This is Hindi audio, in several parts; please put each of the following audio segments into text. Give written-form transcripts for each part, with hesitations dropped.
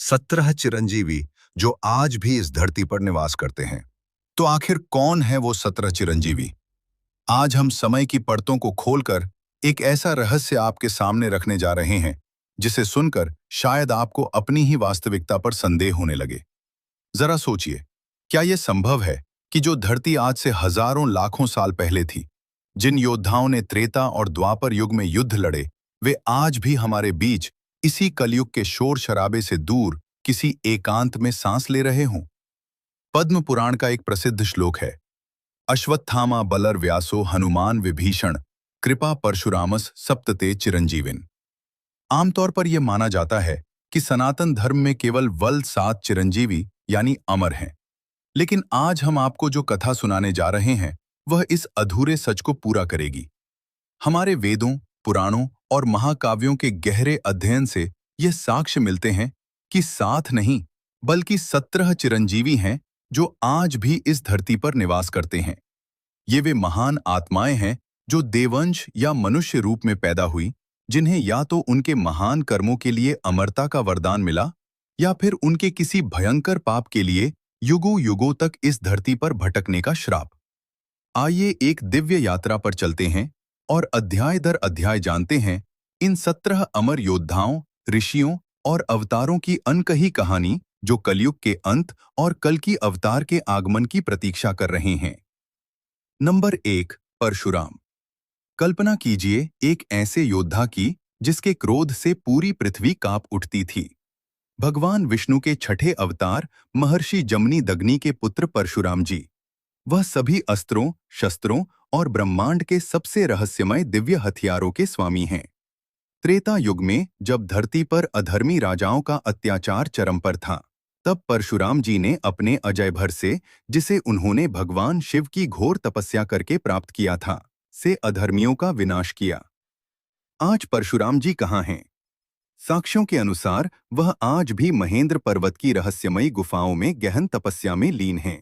17 चिरंजीवी जो आज भी इस धरती पर निवास करते हैं। तो आखिर कौन है वो 17 चिरंजीवी? आज हम समय की परतों को खोलकर एक ऐसा रहस्य आपके सामने रखने जा रहे हैं जिसे सुनकर शायद आपको अपनी ही वास्तविकता पर संदेह होने लगे। जरा सोचिए, क्या यह संभव है कि जो धरती आज से हजारों लाखों साल पहले थी, जिन योद्धाओं ने त्रेता और द्वापर युग में युद्ध लड़े, वे आज भी हमारे बीच इसी कलयुग के शोर शराबे से दूर किसी एकांत में सांस ले रहे हों? पद्म पुराण का एक प्रसिद्ध श्लोक है, अश्वत्थामा बलर व्यासो हनुमान विभीषण कृपा परशुरामस सप्तते चिरंजीविन। आमतौर पर यह माना जाता है कि सनातन धर्म में केवल वल 7 चिरंजीवी यानी अमर हैं। लेकिन आज हम आपको जो कथा सुनाने जा रहे हैं वह इस अधूरे सच को पूरा करेगी। हमारे वेदों, पुराणों और महाकाव्यों के गहरे अध्ययन से ये साक्ष्य मिलते हैं कि 7 नहीं बल्कि 17 चिरंजीवी हैं जो आज भी इस धरती पर निवास करते हैं। ये वे महान आत्माएं हैं जो देवंश या मनुष्य रूप में पैदा हुई, जिन्हें या तो उनके महान कर्मों के लिए अमरता का वरदान मिला या फिर उनके किसी भयंकर पाप के लिए युगों युगों तक इस धरती पर भटकने का श्राप। आइए एक दिव्य यात्रा पर चलते हैं और अध्याय दर अध्याय जानते हैं इन 17 अमर योद्धाओं, ऋषियों और अवतारों की अनकही कहानी जो कलयुग के अंत और कल की अवतार के आगमन की प्रतीक्षा कर रहे हैं। नंबर 1, परशुराम। कल्पना कीजिए एक ऐसे योद्धा की जिसके क्रोध से पूरी पृथ्वी कांप उठती थी। भगवान विष्णु के छठे अवतार महर्षि जमनी दग्नि के पुत्र परशुराम जी। वह सभी अस्त्रों, शस्त्रों और ब्रह्मांड के सबसे रहस्यमय दिव्य हथियारों के स्वामी हैं। त्रेता युग में जब धरती पर अधर्मी राजाओं का अत्याचार चरम पर था, तब परशुराम जी ने अपने अजय भर से, जिसे उन्होंने भगवान शिव की घोर तपस्या करके प्राप्त किया था, से अधर्मियों का विनाश किया। आज परशुराम जी कहाँ हैं? साक्ष्यों के अनुसार वह आज भी महेंद्र पर्वत की रहस्यमयी गुफाओं में गहन तपस्या में लीन हैं।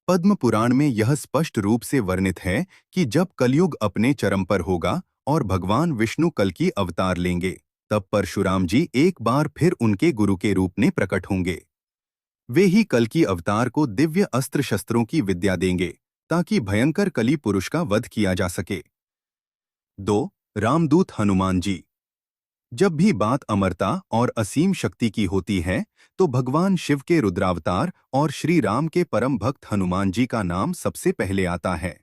पद्म पुराण में यह स्पष्ट रूप से वर्णित है कि जब कलयुग अपने चरम पर होगा और भगवान विष्णु कल की अवतार लेंगे, तब परशुराम जी एक बार फिर उनके गुरु के रूप में प्रकट होंगे। वे ही कल की अवतार को दिव्य अस्त्र शस्त्रों की विद्या देंगे ताकि भयंकर कली पुरुष का वध किया जा सके। 2, रामदूत हनुमान जी। जब भी बात अमरता और असीम शक्ति की होती है, तो भगवान शिव के रुद्रावतार और श्री राम के परम भक्त हनुमान जी का नाम सबसे पहले आता है।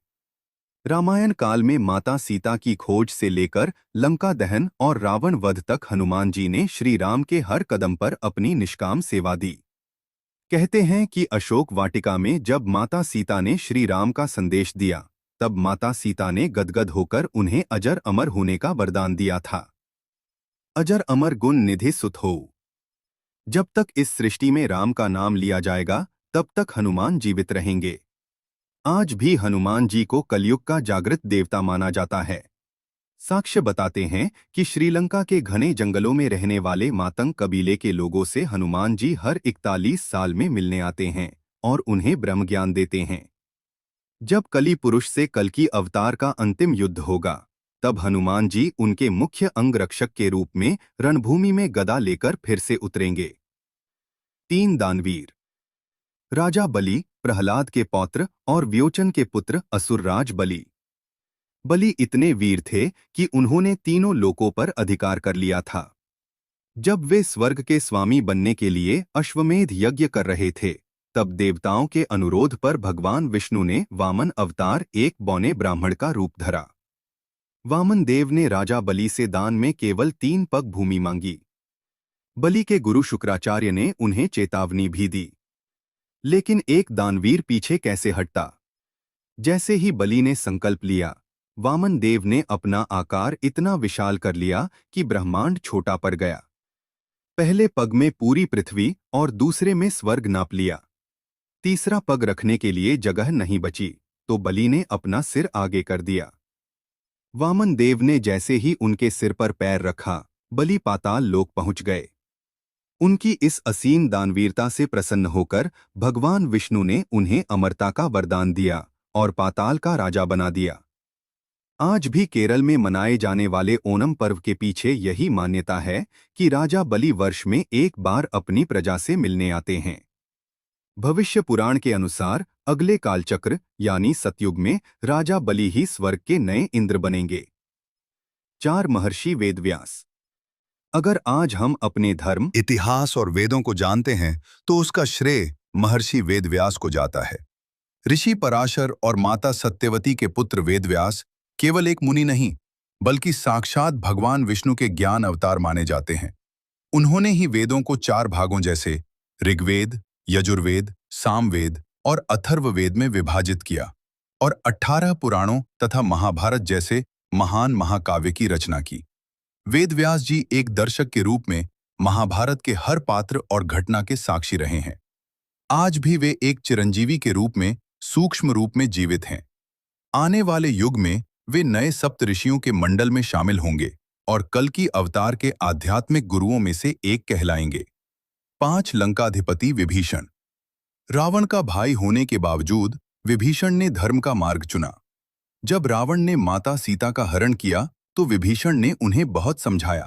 रामायण काल में माता सीता की खोज से लेकर लंका दहन और रावण वध तक हनुमान जी ने श्री राम के हर कदम पर अपनी निष्काम सेवा दी। कहते हैं कि अशोक वाटिका में जब माता सीता ने श्री राम का संदेश दिया, तब माता सीता ने गदगद होकर उन्हें अजर अमर होने का वरदान दिया था। अजर अमर गुण निधि सुत हो। जब तक इस सृष्टि में राम का नाम लिया जाएगा, तब तक हनुमान जीवित रहेंगे। आज भी हनुमान जी को कलयुग का जागृत देवता माना जाता है। साक्ष्य बताते हैं कि श्रीलंका के घने जंगलों में रहने वाले मातंग कबीले के लोगों से हनुमान जी हर 41 साल में मिलने आते हैं और उन्हें ब्रह्म ज्ञान देते हैं। जब कली पुरुष से कल की अवतार का अंतिम युद्ध होगा, तब हनुमान जी उनके मुख्य अंगरक्षक के रूप में रणभूमि में गदा लेकर फिर से उतरेंगे। 3, दानवीर। राजा बलि, प्रहलाद के पौत्र और व्योचन के पुत्र असुरराज बलि। बलि इतने वीर थे कि उन्होंने तीनों लोकों पर अधिकार कर लिया था। जब वे स्वर्ग के स्वामी बनने के लिए अश्वमेध यज्ञ कर रहे थे, तब देवताओं के अनुरोध पर भगवान विष्णु ने वामन अवतार एक बौने ब्राह्मण का रूप धरा। वामन देव ने राजा बलि से दान में केवल 3 पग भूमि मांगी। बलि के गुरु शुक्राचार्य ने उन्हें चेतावनी भी दी, लेकिन एक दानवीर पीछे कैसे हटता। जैसे ही बलि ने संकल्प लिया, वामन देव ने अपना आकार इतना विशाल कर लिया कि ब्रह्मांड छोटा पड़ गया। पहले पग में पूरी पृथ्वी और दूसरे में स्वर्ग नाप लिया। तीसरा पग रखने के लिए जगह नहीं बची, तो बलि ने अपना सिर आगे कर दिया। वामन देव ने जैसे ही उनके सिर पर पैर रखा, बलि पाताल लोक पहुंच गए। उनकी इस असीम दानवीरता से प्रसन्न होकर भगवान विष्णु ने उन्हें अमरता का वरदान दिया और पाताल का राजा बना दिया। आज भी केरल में मनाए जाने वाले ओणम पर्व के पीछे यही मान्यता है कि राजा बलि वर्ष में एक बार अपनी प्रजा से मिलने आते हैं। भविष्य पुराण के अनुसार अगले कालचक्र यानी सतयुग में राजा बलि ही स्वर्ग के नए इंद्र बनेंगे। 4 महर्षि वेदव्यास। अगर आज हम अपने धर्म, इतिहास और वेदों को जानते हैं तो उसका श्रेय महर्षि वेदव्यास को जाता है। ऋषि पराशर और माता सत्यवती के पुत्र वेदव्यास केवल एक मुनि नहीं, बल्कि साक्षात भगवान विष्णु के ज्ञान अवतार माने जाते हैं। उन्होंने ही वेदों को 4 भागों जैसे ऋग्वेद, यजुर्वेद, सामवेद और अथर्ववेद में विभाजित किया और 18 पुराणों तथा महाभारत जैसे महान महाकाव्य की रचना की। वेदव्यास जी एक दर्शक के रूप में महाभारत के हर पात्र और घटना के साक्षी रहे हैं। आज भी वे एक चिरंजीवी के रूप में सूक्ष्म रूप में जीवित हैं। आने वाले युग में वे नए सप्तऋषियों के मंडल में शामिल होंगे और कल की अवतार के आध्यात्मिक गुरुओं में से एक कहलाएंगे। 5 लंकाधिपति विभीषण। रावण का भाई होने के बावजूद विभीषण ने धर्म का मार्ग चुना। जब रावण ने माता सीता का हरण किया तो विभीषण ने उन्हें बहुत समझाया,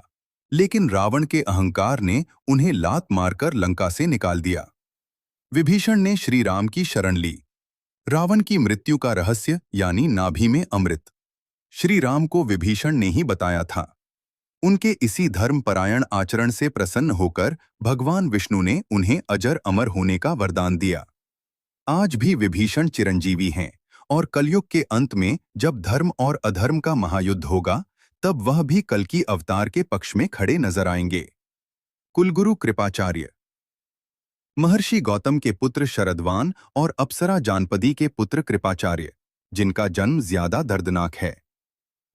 लेकिन रावण के अहंकार ने उन्हें लात मारकर लंका से निकाल दिया। विभीषण ने श्री राम की शरण ली। रावण की मृत्यु का रहस्य यानी नाभि में अमृत श्री राम को विभीषण ने ही बताया था। उनके इसी धर्मपरायण आचरण से प्रसन्न होकर भगवान विष्णु ने उन्हें अजर अमर होने का वरदान दिया। आज भी विभीषण चिरंजीवी हैं और कलयुग के अंत में जब धर्म और अधर्म का महायुद्ध होगा, तब वह भी कल की अवतार के पक्ष में खड़े नजर आएंगे। कुलगुरु कृपाचार्य। महर्षि गौतम के पुत्र शरदवान और अप्सरा जानपदी के पुत्र कृपाचार्य, जिनका जन्म ज्यादा दर्दनाक है।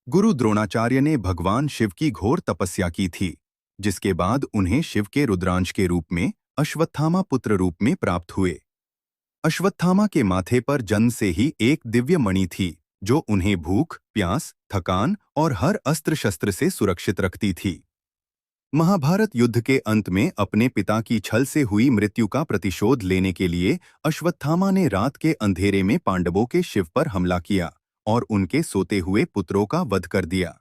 गुरु द्रोणाचार्य ने भगवान शिव की घोर तपस्या की थी, जिसके बाद उन्हें शिव के रुद्रांश के रूप में अश्वत्थामा पुत्र रूप में प्राप्त हुए। अश्वत्थामा के माथे पर जन्म से ही एक दिव्य मणि थी, जो उन्हें भूख, प्यास, थकान और हर अस्त्र शस्त्र से सुरक्षित रखती थी। महाभारत युद्ध के अंत में अपने पिता की छल से हुई मृत्यु का प्रतिशोध लेने के लिए अश्वत्थामा ने रात के अंधेरे में पांडवों के शिव पर हमला किया और उनके सोते हुए पुत्रों का वध कर दिया।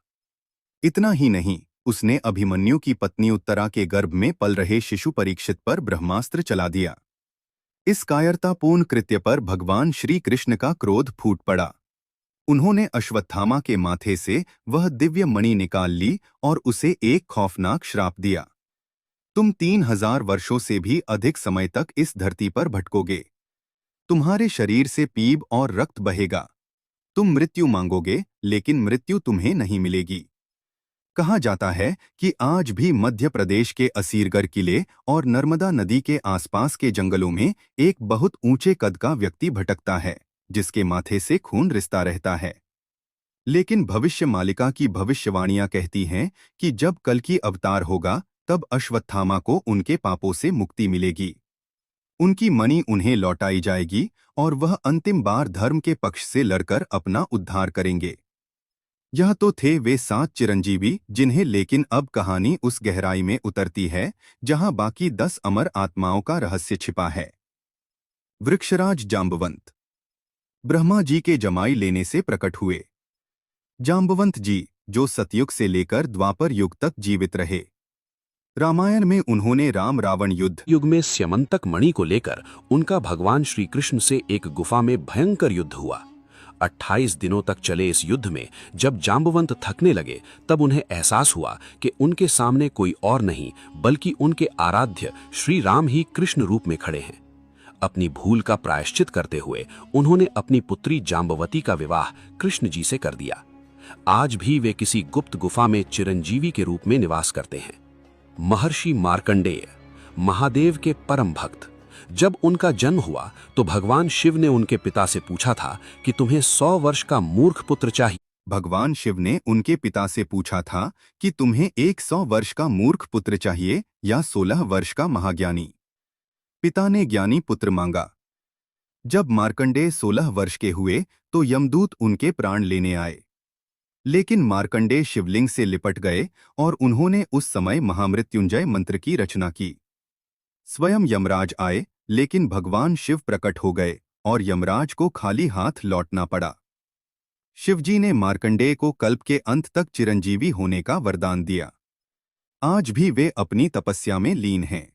इतना ही नहीं, उसने अभिमन्यु की पत्नी उत्तरा के गर्भ में पल रहे शिशु परीक्षित पर ब्रह्मास्त्र चला दिया। इस कायरतापूर्ण कृत्य पर भगवान श्री कृष्ण का क्रोध फूट पड़ा। उन्होंने अश्वत्थामा के माथे से वह दिव्य मणि निकाल ली और उसे एक खौफनाक श्राप दिया। तुम 3000 वर्षों से भी अधिक समय तक इस धरती पर भटकोगे। तुम्हारे शरीर से पीप और रक्त बहेगा। तुम मृत्यु मांगोगे, लेकिन मृत्यु तुम्हें नहीं मिलेगी। कहा जाता है कि आज भी मध्य प्रदेश के असीरगढ़ किले और नर्मदा नदी के आसपास के जंगलों में एक बहुत ऊंचे कद का व्यक्ति भटकता है, जिसके माथे से खून रिसता रहता है। लेकिन भविष्य मालिका की भविष्यवाणियां कहती हैं कि जब कल की अवतार होगा, तब अश्वत्थामा को उनके पापों से मुक्ति मिलेगी। उनकी मणि उन्हें लौटाई जाएगी और वह अंतिम बार धर्म के पक्ष से लड़कर अपना उद्धार करेंगे। यह तो थे वे 7 चिरंजीवी, जिन्हें लेकिन अब कहानी उस गहराई में उतरती है जहां बाकी 10 अमर आत्माओं का रहस्य छिपा है। वृक्षराज जाम्बवंत। ब्रह्मा जी के जमाई लेने से प्रकट हुए जाम्बवंत जी, जो सतयुग से लेकर द्वापर युग तक जीवित रहे। रामायण में उन्होंने राम रावण युग में स्यमंतक मणि को लेकर उनका भगवान श्री कृष्ण से एक गुफा में भयंकर युद्ध हुआ। 28 दिनों तक चले इस युद्ध में जब जाम्बवंत थकने लगे, तब उन्हें एहसास हुआ कि उनके सामने कोई और नहीं बल्कि उनके आराध्य श्री राम ही कृष्ण रूप में खड़े हैं। अपनी भूल का प्रायश्चित करते हुए उन्होंने अपनी पुत्री जाम्बवती का विवाह कृष्ण जी से कर दिया। आज भी वे किसी गुप्त गुफा में चिरंजीवी के रूप में निवास करते हैं। महर्षि मार्कंडेय, महादेव के परम भक्त। जब उनका जन्म हुआ तो भगवान शिव ने उनके पिता से पूछा था कि तुम्हें 100 वर्ष का मूर्ख पुत्र चाहिए। भगवान शिव ने उनके पिता से पूछा था कि तुम्हें 100 वर्ष का मूर्ख पुत्र चाहिए या 16 वर्ष का महाज्ञानी। पिता ने ज्ञानी पुत्र मांगा। जब मार्कंडेय 16 वर्ष के हुए तो यमदूत उनके प्राण लेने आए, लेकिन मार्कंडेय शिवलिंग से लिपट गए और उन्होंने उस समय महामृत्युंजय मंत्र की रचना की। स्वयं यमराज आए, लेकिन भगवान शिव प्रकट हो गए और यमराज को खाली हाथ लौटना पड़ा। शिवजी ने मार्कंडेय को कल्प के अंत तक चिरंजीवी होने का वरदान दिया। आज भी वे अपनी तपस्या में लीन हैं।